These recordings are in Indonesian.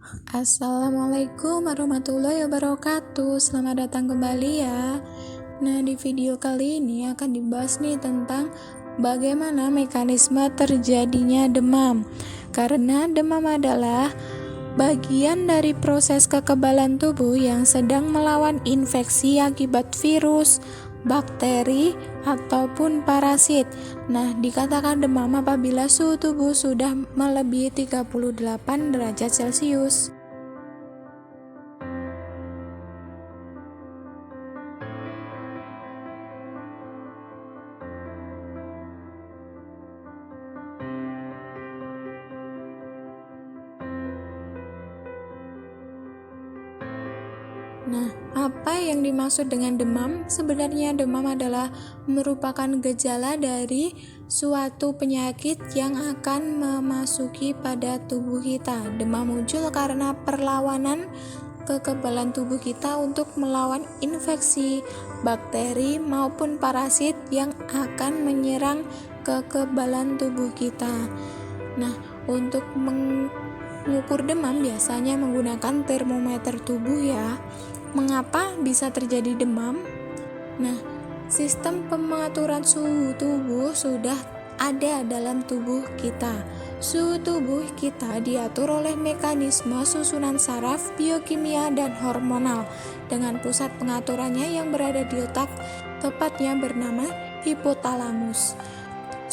Assalamualaikum warahmatullahi wabarakatuh. Selamat datang kembali ya. Nah, di video kali ini akan dibahas nih tentang bagaimana mekanisme terjadinya demam. Karena demam adalah bagian dari proses kekebalan tubuh yang sedang melawan infeksi akibat virus, bakteri, ataupun parasit. Nah, dikatakan demam apabila suhu tubuh sudah melebihi 38 derajat Celcius. Nah, apa yang dimaksud dengan demam? Sebenarnya demam adalah merupakan gejala dari suatu penyakit yang akan memasuki pada tubuh kita. Demam muncul karena perlawanan kekebalan tubuh kita untuk melawan infeksi, bakteri maupun parasit yang akan menyerang kekebalan tubuh kita. Nah, untuk mengukur demam biasanya menggunakan termometer tubuh ya. Mengapa bisa terjadi demam? Nah, sistem pengaturan suhu tubuh sudah ada dalam tubuh kita. Suhu tubuh kita diatur oleh mekanisme susunan saraf, biokimia, dan hormonal dengan pusat pengaturannya yang berada di otak, tepatnya bernama hipotalamus.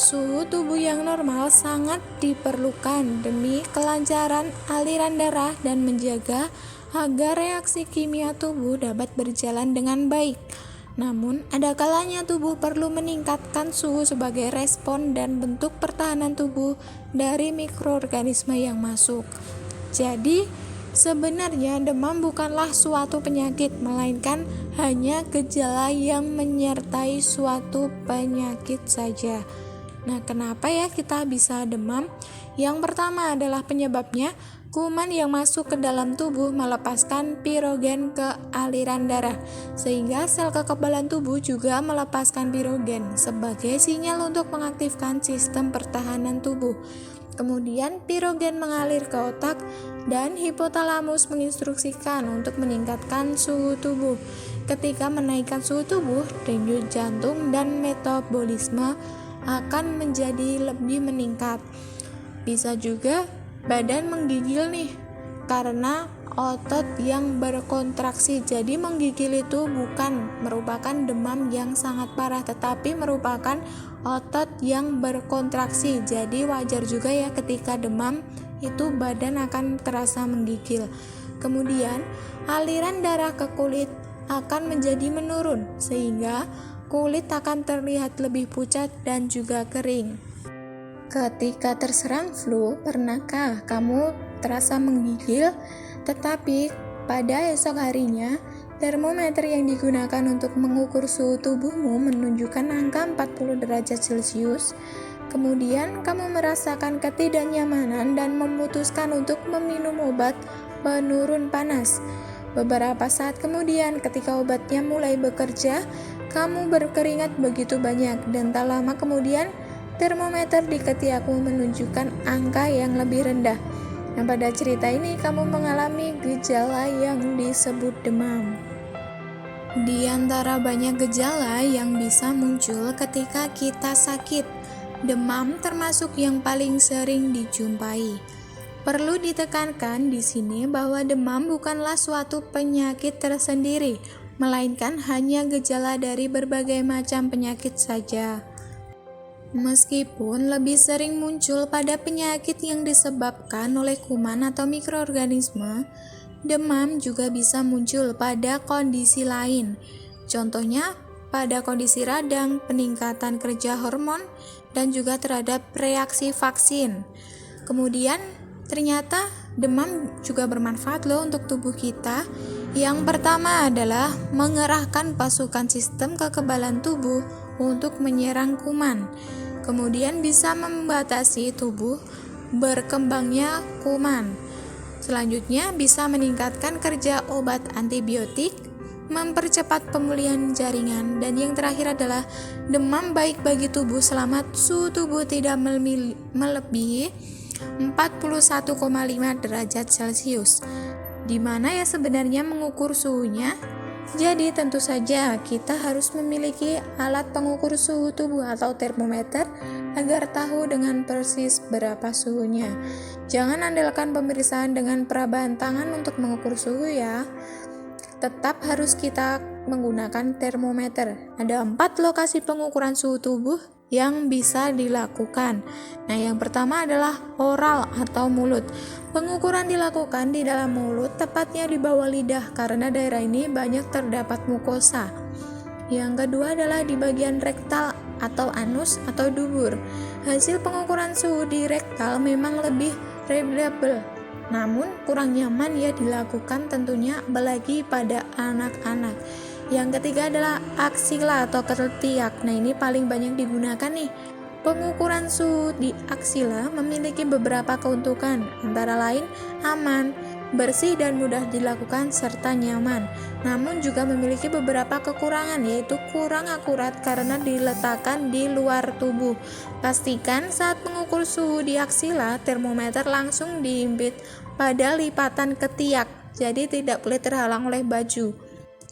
Suhu tubuh yang normal sangat diperlukan demi kelancaran aliran darah dan menjaga agar reaksi kimia tubuh dapat berjalan dengan baik. Namun, ada kalanya tubuh perlu meningkatkan suhu sebagai respon dan bentuk pertahanan tubuh dari mikroorganisme yang masuk. Jadi, sebenarnya demam bukanlah suatu penyakit, melainkan hanya gejala yang menyertai suatu penyakit saja. Nah, kenapa ya kita bisa demam? Yang pertama adalah penyebabnya kuman yang masuk ke dalam tubuh melepaskan pirogen ke aliran darah, sehingga sel kekebalan tubuh juga melepaskan pirogen sebagai sinyal untuk mengaktifkan sistem pertahanan tubuh. Kemudian pirogen mengalir ke otak dan hipotalamus menginstruksikan untuk meningkatkan suhu tubuh. Ketika menaikkan suhu tubuh, denyut jantung dan metabolisme akan menjadi lebih meningkat. Bisa juga badan menggigil nih karena otot yang berkontraksi. Jadi menggigil itu bukan merupakan demam yang sangat parah, tetapi merupakan otot yang berkontraksi. Jadi wajar juga ya ketika demam itu badan akan terasa menggigil. Kemudian aliran darah ke kulit akan menjadi menurun sehingga kulit akan terlihat lebih pucat dan juga kering. Ketika terserang flu, pernahkah kamu terasa menggigil? Tetapi pada esok harinya, termometer yang digunakan untuk mengukur suhu tubuhmu menunjukkan angka 40 derajat Celcius. Kemudian kamu merasakan ketidaknyamanan dan memutuskan untuk meminum obat penurun panas. Beberapa saat kemudian, ketika obatnya mulai bekerja, kamu berkeringat begitu banyak dan tak lama kemudian termometer di ketiakmu menunjukkan angka yang lebih rendah. Nah, pada cerita ini kamu mengalami gejala yang disebut demam. Di antara banyak gejala yang bisa muncul ketika kita sakit, demam termasuk yang paling sering dijumpai. Perlu ditekankan di sini bahwa demam bukanlah suatu penyakit tersendiri, melainkan hanya gejala dari berbagai macam penyakit saja. Meskipun lebih sering muncul pada penyakit yang disebabkan oleh kuman atau mikroorganisme, demam juga bisa muncul pada kondisi lain. Contohnya pada kondisi radang, peningkatan kerja hormon, dan juga terhadap reaksi vaksin. Kemudian ternyata demam juga bermanfaat loh untuk tubuh kita. Yang pertama adalah mengerahkan pasukan sistem kekebalan tubuh untuk menyerang kuman. Kemudian bisa membatasi tubuh berkembangnya kuman. Selanjutnya bisa meningkatkan kerja obat antibiotik, mempercepat pemulihan jaringan, dan yang terakhir adalah demam baik bagi tubuh selama suhu tubuh tidak melebihi 41,5 derajat Celcius. Di mana ya sebenarnya mengukur suhunya? Jadi tentu saja kita harus memiliki alat pengukur suhu tubuh atau termometer agar tahu dengan persis berapa suhunya. Jangan andalkan pemeriksaan dengan perabahan tangan untuk mengukur suhu ya. Tetap harus kita menggunakan termometer. Ada 4 lokasi pengukuran suhu tubuh yang bisa dilakukan. Nah, yang pertama adalah oral atau mulut. Pengukuran dilakukan di dalam mulut, tepatnya di bawah lidah karena daerah ini banyak terdapat mukosa. Yang kedua adalah di bagian rektal atau anus atau dubur. Hasil pengukuran suhu di rektal memang lebih reliable, namun kurang nyaman ya dilakukan tentunya apalagi pada anak-anak. Yang ketiga adalah aksila atau ketiak. Nah, ini paling banyak digunakan nih. Pengukuran suhu di aksila memiliki beberapa keuntungan, antara lain aman, bersih dan mudah dilakukan serta nyaman. Namun juga memiliki beberapa kekurangan, yaitu kurang akurat karena diletakkan di luar tubuh. Pastikan saat mengukur suhu di aksila, termometer langsung diimpit pada lipatan ketiak, jadi tidak boleh terhalang oleh baju.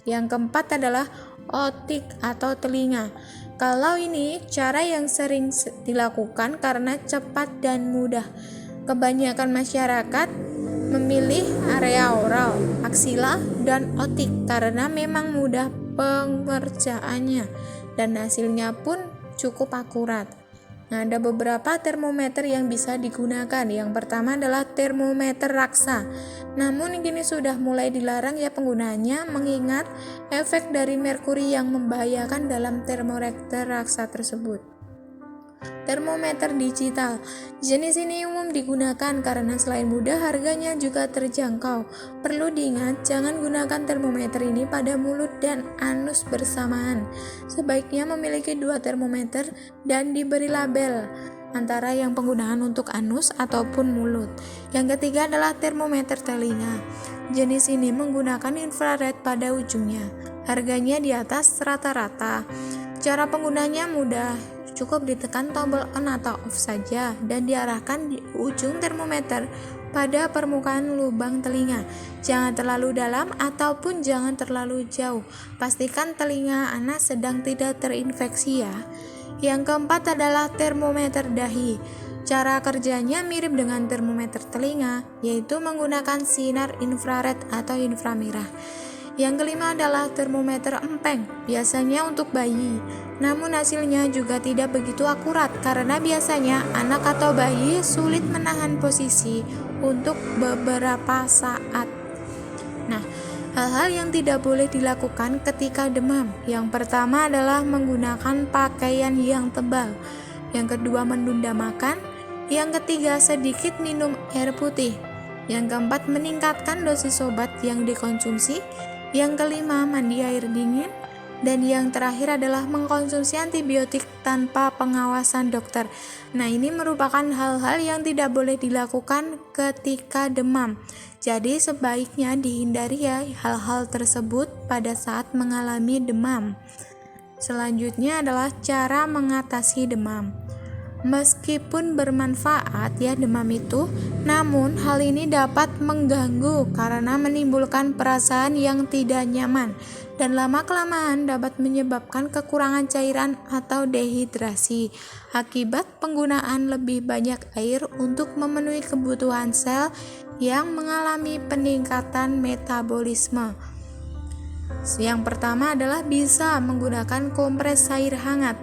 Yang keempat adalah otik atau telinga. Kalau ini cara yang sering dilakukan karena cepat dan mudah. Kebanyakan masyarakat memilih area oral, aksila, dan otik karena memang mudah pengerjaannya dan hasilnya pun cukup akurat. Nah, ada beberapa termometer yang bisa digunakan. Yang pertama adalah termometer raksa. Namun kini sudah mulai dilarang ya penggunaannya mengingat efek dari merkuri yang membahayakan dalam termometer raksa tersebut. Termometer digital. Jenis ini umum digunakan karena selain mudah harganya juga terjangkau. Perlu diingat jangan gunakan termometer ini pada mulut dan anus bersamaan. Sebaiknya memiliki 2 termometer dan diberi label antara yang penggunaan untuk anus ataupun mulut. Yang ketiga adalah termometer telinga. Jenis ini menggunakan infrared pada ujungnya. Harganya di atas rata-rata. Cara penggunanya mudah. Cukup ditekan tombol on atau off saja dan diarahkan di ujung termometer pada permukaan lubang telinga. Jangan terlalu dalam ataupun jangan terlalu jauh. Pastikan telinga Anda sedang tidak terinfeksi ya. Yang keempat adalah termometer dahi. Cara kerjanya mirip dengan termometer telinga, yaitu menggunakan sinar infrared atau inframerah. Yang kelima adalah termometer empeng, biasanya untuk bayi. Namun hasilnya juga tidak begitu akurat karena biasanya anak atau bayi sulit menahan posisi untuk beberapa saat. Nah, hal-hal yang tidak boleh dilakukan ketika demam. Yang pertama adalah menggunakan pakaian yang tebal. Yang kedua menunda makan. Yang ketiga sedikit minum air putih. Yang keempat meningkatkan dosis obat yang dikonsumsi. Yang kelima mandi air dingin. Dan yang terakhir adalah mengkonsumsi antibiotik tanpa pengawasan dokter. Nah, ini merupakan hal-hal yang tidak boleh dilakukan ketika demam. Jadi sebaiknya dihindari ya hal-hal tersebut pada saat mengalami demam. Selanjutnya adalah cara mengatasi demam. Meskipun bermanfaat ya demam itu, namun hal ini dapat mengganggu karena menimbulkan perasaan yang tidak nyaman dan lama-kelamaan dapat menyebabkan kekurangan cairan atau dehidrasi akibat penggunaan lebih banyak air untuk memenuhi kebutuhan sel yang mengalami peningkatan metabolisme. Yang pertama adalah bisa menggunakan kompres air hangat.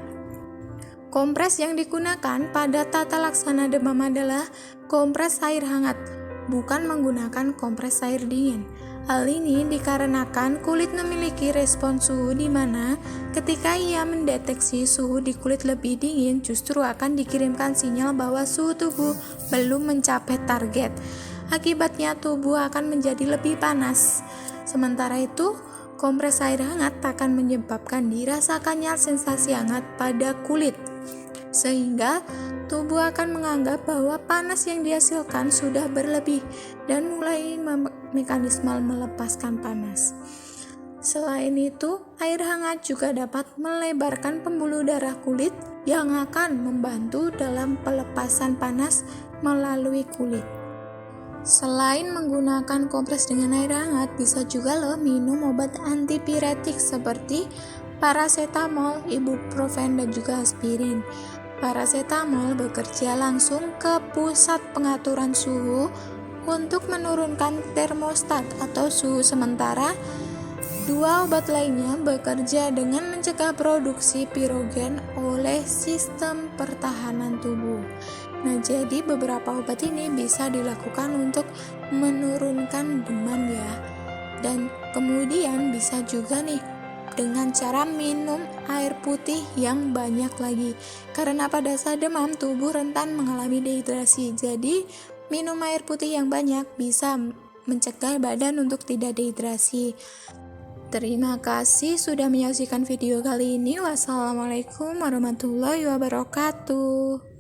Kompres yang digunakan pada tata laksana demam adalah kompres air hangat, bukan menggunakan kompres air dingin. Hal ini dikarenakan kulit memiliki respon suhu di mana ketika ia mendeteksi suhu di kulit lebih dingin justru akan dikirimkan sinyal bahwa suhu tubuh belum mencapai target. Akibatnya tubuh akan menjadi lebih panas. Sementara itu, kompres air hangat akan menyebabkan dirasakannya sensasi hangat pada kulit, sehingga tubuh akan menganggap bahwa panas yang dihasilkan sudah berlebih dan mulai mekanisme melepaskan panas. Selain itu, air hangat juga dapat melebarkan pembuluh darah kulit yang akan membantu dalam pelepasan panas melalui kulit. Selain menggunakan kompres dengan air hangat, bisa juga loh minum obat antipiretik seperti paracetamol, ibuprofen, dan juga aspirin. Paracetamol bekerja langsung ke pusat pengaturan suhu untuk menurunkan termostat atau suhu sementara. Dua obat lainnya bekerja dengan mencegah produksi pirogen oleh sistem pertahanan tubuh. Nah, jadi beberapa obat ini bisa dilakukan untuk menurunkan demam ya. Dan kemudian bisa juga nih dengan cara minum air putih yang banyak lagi. Karena pada saat demam tubuh rentan mengalami dehidrasi. Jadi, minum air putih yang banyak bisa mencegah badan untuk tidak dehidrasi. Terima kasih sudah menyaksikan video kali ini. Wassalamualaikum warahmatullahi wabarakatuh.